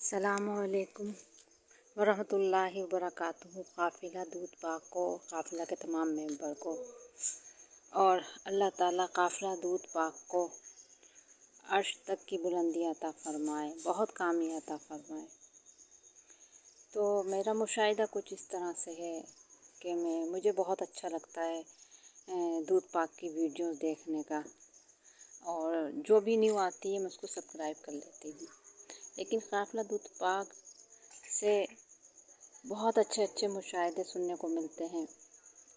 अस्सलामुअलैकुम वरहमतुल्लाहि वबरकातुहू। काफ़िला दूध पाक को, काफ़िला के तमाम मेंबर को और अल्लाह ताला काफ़िला दूध पाक को अर्श तक की बुलंदी अता फ़रमाए, बहुत कामी अता फ़रमाए। तो मेरा मुशाहिदा कुछ इस तरह से है कि मुझे बहुत अच्छा लगता है दूध पाक की वीडियोस देखने का, और जो भी न्यू आती है मैं उसको सब्सक्राइब कर लेती हूँ। लेकिन काफ़िला दूध पाक से बहुत अच्छे अच्छे मुशाहिदे सुनने को मिलते हैं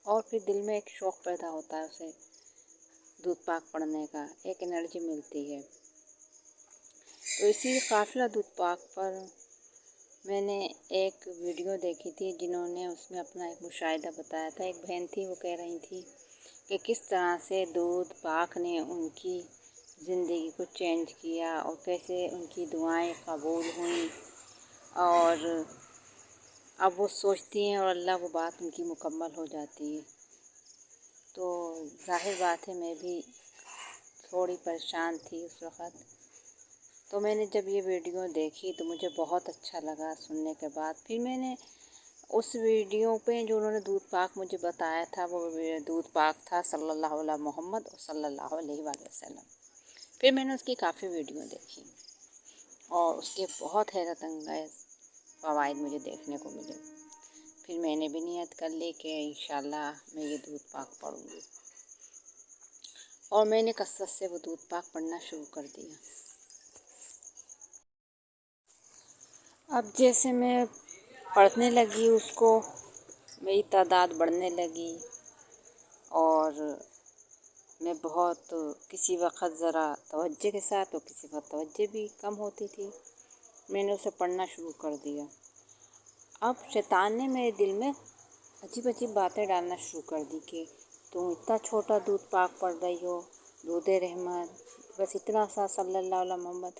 और फिर दिल में एक शौक़ पैदा होता है उसे दूध पाक पढ़ने का, एक एनर्जी मिलती है। तो इसी काफ़िला दूध पाक पर मैंने एक वीडियो देखी थी जिन्होंने उसमें अपना एक मुशाहिदा बताया था। एक बहन थी, वो कह रही थी कि किस तरह से दूध पाक ने उनकी ज़िंदगी को चेंज किया और कैसे उनकी दुआएं कबूल हुई, और अब वो सोचती हैं और अल्लाह वो बात उनकी मुकम्मल हो जाती है। तो ज़ाहिर बात है मैं भी थोड़ी परेशान थी उस वक़्त। तो मैंने जब ये वीडियो देखी तो मुझे बहुत अच्छा लगा सुनने के बाद। फिर मैंने उस वीडियो पे जो उन्होंने दूध पाक मुझे बताया था, वो दूध पाक था सल्लल्लाहु अला मोहम्मद और सल्लल्लाहु अलैहि वसल्लम। फिर मैंने उसकी काफ़ी वीडियो देखी और उसके बहुत हैरत अंगेज़ फ़वाइद मुझे देखने को मिले। फिर मैंने भी नियत कर ली कि इंशाल्लाह मैं ये दूध पाक पढ़ूँगी, और मैंने कसरत से वो दूध पाक पढ़ना शुरू कर दिया। अब जैसे मैं पढ़ने लगी उसको, मेरी तादाद बढ़ने लगी और मैं बहुत किसी वक़्त ज़रा तवज्जो के साथ और किसी वक़्त तवज्जो भी कम होती थी, मैंने उसे पढ़ना शुरू कर दिया। अब शैतान ने मेरे दिल में अजीब अजीब बातें डालना शुरू कर दी कि तुम इतना छोटा दूध पाक पढ़ रही हो, दूध रहमत, बस इतना सा सल्लल्लाहु अलैहि मोहम्मद,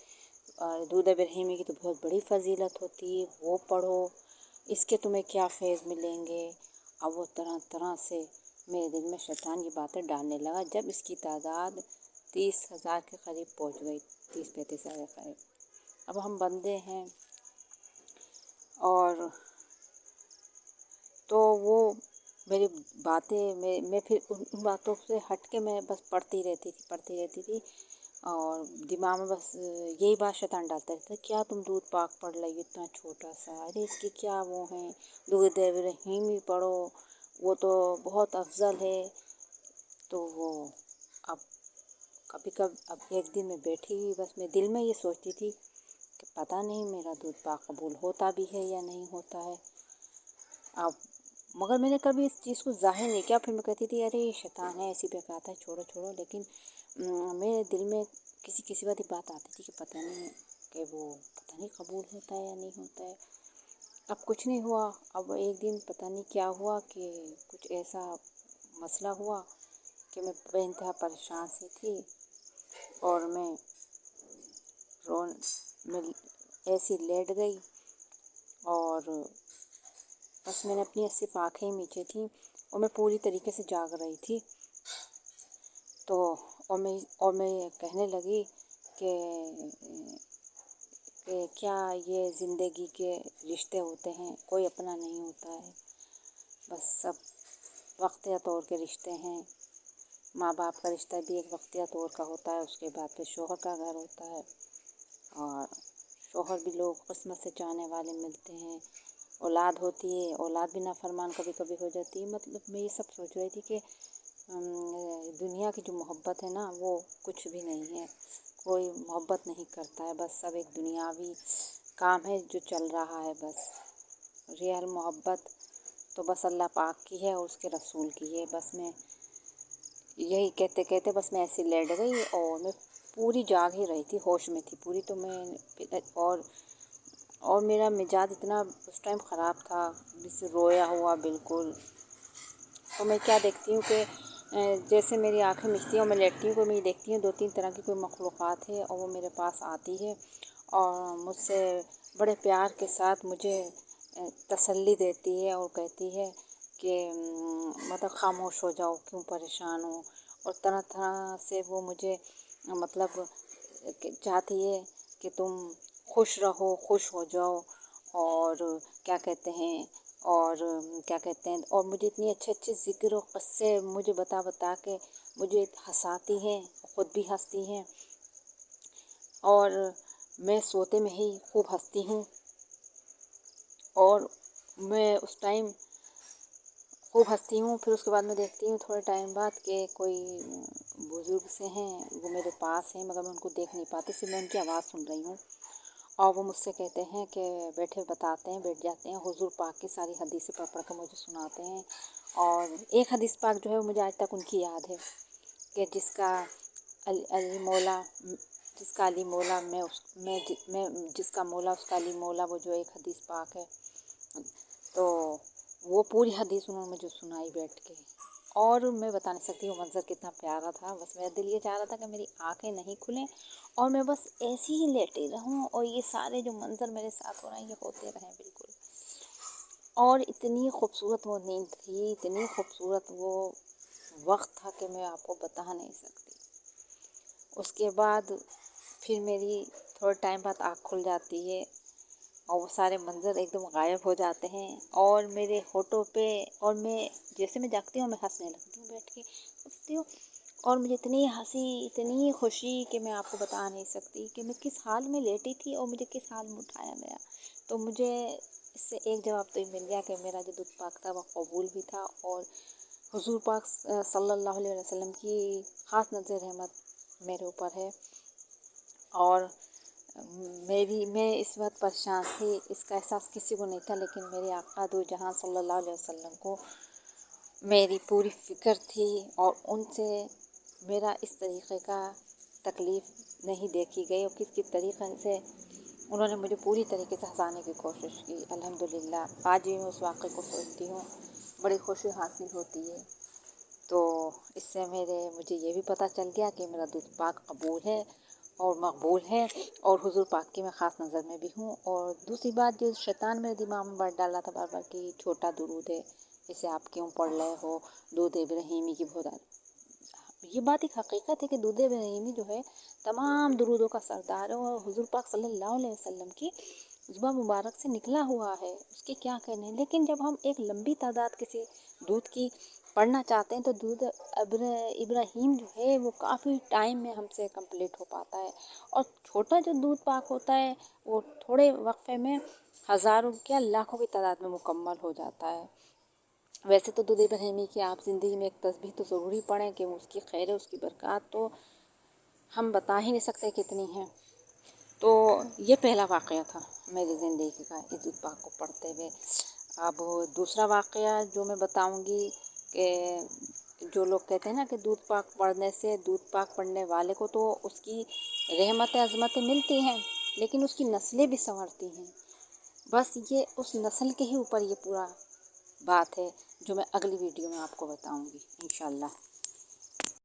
दूध इब्राहिमी की तो बहुत बड़ी फ़जीलत होती है, वो पढ़ो, इसके तुम्हें क्या फैज़ मिलेंगे। अब वो तरह तरह से मेरे दिल में शैतान ये बातें डालने लगा जब इसकी तादाद 30,000 के करीब पहुंच गई, 30-35,000 के करीब। अब हम बंदे हैं, और तो वो मेरी बातें मैं फिर उन बातों से हट के मैं बस पढ़ती रहती थी और दिमाग में बस यही बात शैतान डालता रहता, क्या तुम दूध पाक पढ़ रही इतना छोटा सा, अरे इसकी क्या वो है, दूध इब्राहिमी पढ़ो, वो तो बहुत अफजल है। तो वो अब अब एक दिन मैं बैठी हुई, बस मैं दिल में ये सोचती थी कि पता नहीं मेरा दूध पाक कबूल होता भी है या नहीं होता है। अब मगर मैंने कभी इस चीज़ को ज़ाहिर नहीं किया। फिर मैं कहती थी अरे ये शैतान है, ऐसी बेकाता है, छोड़ो छोड़ो। लेकिन मेरे दिल में किसी बात आती थी कि पता नहीं कि वो पता नहीं कबूल होता है या नहीं होता है। अब कुछ नहीं हुआ। अब एक दिन पता नहीं क्या हुआ कि कुछ ऐसा मसला हुआ कि मैं बेइंतहा परेशान सी थी और मैं ऐसी लेट गई और बस मैंने अपनी सिर्फ आँखें मीची थी और मैं पूरी तरीके से जाग रही थी। तो और मैं कहने लगी कि क्या ये ज़िंदगी के रिश्ते होते हैं, कोई अपना नहीं होता है, बस सब वक्तिया तौर के रिश्ते हैं। माँ बाप का रिश्ता भी एक वक्तिया तौर का होता है, उसके बाद फिर शौहर का घर होता है, और शौहर भी लोग किस्मत से चाहने वाले मिलते हैं, औलाद होती है, औलाद भी नाफरमान कभी कभी हो जाती है। मतलब मैं ये सब सोच रही थी कि दुनिया की जो मोहब्बत है ना, वो कुछ भी नहीं है, कोई मोहब्बत नहीं करता है, बस सब एक दुनियावी काम है जो चल रहा है। बस रियल मोहब्बत तो बस अल्लाह पाक की है और उसके रसूल की है। बस मैं यही कहते कहते बस मैं ऐसे लेट गई और मैं पूरी जाग ही रही थी, होश में थी पूरी। तो मैं और मेरा मिजाज इतना उस टाइम ख़राब था, जिससे रोया हुआ बिल्कुल। तो मैं क्या देखती हूँ कि जैसे मेरी आँखें मिचती हैं और मैं लेटती हूँ, तो मैं देखती हूँ 2-3 तरह की कोई मखलूक़ात है और वो मेरे पास आती है और मुझसे बड़े प्यार के साथ मुझे तसल्ली देती है और कहती है कि मतलब खामोश हो जाओ, क्यों परेशान हो। और तरह तरह से वो मुझे मतलब चाहती है कि तुम खुश रहो, खुश हो जाओ। और क्या कहते हैं और मुझे इतनी अच्छे अच्छे ज़िक्र और क़स्से मुझे बता बता के मुझे हँसाती हैं, ख़ुद भी हँसती हैं। और मैं सोते में ही खूब हँसती हूँ। और मैं उस टाइम खूब हँसती हूँ। फिर उसके बाद मैं देखती हूँ थोड़े टाइम बाद कि कोई बुज़ुर्ग से हैं, वो मेरे पास हैं, मगर मैं उनको देख नहीं पाती, सिर्फ मैं उनकी आवाज़ सुन रही हूँ। और वो मुझसे कहते हैं कि बताते हैं, बैठ जाते हैं, हुज़ूर पाक की सारी हदीसें पढ़ पढ़ के मुझे सुनाते हैं। और एक हदीस पाक जो है मुझे आज तक उनकी याद है कि जिसका अली मौला मैं जिसका मौला उसका अली मौला, वो जो एक हदीस पाक है। तो वो पूरी हदीस उन्होंने मुझे सुनाई बैठ के। और मैं बता नहीं सकती वो मंज़र कितना प्यारा था। बस मेरा दिल ये चाह रहा था कि मेरी आंखें नहीं खुलें और मैं बस ऐसे ही लेटी रहूं और ये सारे जो मंज़र मेरे साथ हो रहे हैं ये होते रहें बिल्कुल। और इतनी खूबसूरत वो नींद थी, इतनी खूबसूरत वो वक्त था कि मैं आपको बता नहीं सकती। उसके बाद फिर मेरी थोड़े टाइम बाद आँख खुल जाती है और वो सारे मंज़र एकदम गायब हो जाते हैं और मेरे होठों पे, और मैं जैसे मैं जागती हूँ मैं हंसने लगती हूँ, बैठ के हंसती हूँ। और मुझे इतनी हंसी, इतनी खुशी कि मैं आपको बता नहीं सकती कि मैं किस हाल में लेटी थी और मुझे किस हाल में उठाया गया। तो मुझे इससे एक जवाब तो ये मिल गया कि मेरा जो दुख पाक था वो कबूल भी था और हुज़ूर पाक सल्लल्लाहु अलैहि वसल्लम की ख़ास नज़र रहमत मेरे ऊपर है। और मैं इस वक्त परेशान थी, इसका एहसास किसी को नहीं था, लेकिन मेरे आका दो जहां सल्लल्लाहु अलैहि वसल्लम को मेरी पूरी फ़िक्र थी और उनसे मेरा इस तरीक़े का तकलीफ़ नहीं देखी गई और किस तरीक़े से उन्होंने मुझे पूरी तरीके से हंसाने की कोशिश की। अल्हम्दुलिल्लाह आज भी मैं उस वाक़े को सोचती हूँ, बड़ी खुशी हासिल होती है। तो इससे मुझे ये भी पता चल गया कि मेरा दुआ पाक कबूल है और मकबूल है और हुज़ूर पाक की मैं ख़ास नज़र में भी हूँ। और दूसरी बात जो शैतान मेरे दिमाग में बात डाला था बार बार कि छोटा दुरूद है, इसे आप क्यों पढ़ रहे हो, दूध इब्राहीमी की बहुत। ये बात एक हकीकत है कि दूध इब्राहीमी जो है तमाम दुरूदों का सरदार है और हुज़ूर पाक सल्लल्लाहु अलैहि वसल्लम की ज़ुबान मुबारक से निकला हुआ है, उसके क्या कहने। लेकिन जब हम एक लंबी तादाद किसी दूध की पढ़ना चाहते हैं तो दूध इब्राहीम जो है वो काफ़ी टाइम में हमसे कंप्लीट हो पाता है और छोटा जो दूध पाक होता है वो थोड़े वक्फे में हज़ारों क्या लाखों की तादाद में मुकम्मल हो जाता है। वैसे तो दूध इब्राहीमी की आप ज़िंदगी में एक तस्बीह तो ज़रूरी पढ़ें कि उसकी खैर उसकी बरक़ात तो हम बता ही नहीं सकते कितनी है। तो ये पहला वाक़या था मेरी ज़िंदगी का इस दूध पाक को पढ़ते हुए। अब दूसरा वाक़या जो मैं बताऊंगी कि जो लोग कहते हैं ना कि दूध पाक पढ़ने से, दूध पाक पढ़ने वाले को तो उसकी रहमतें अज़मतें मिलती हैं लेकिन उसकी नस्लें भी संवरती हैं। बस ये उस नस्ल के ही ऊपर ये पूरा बात है जो मैं अगली वीडियो में आपको बताऊंगी इंशाल्लाह।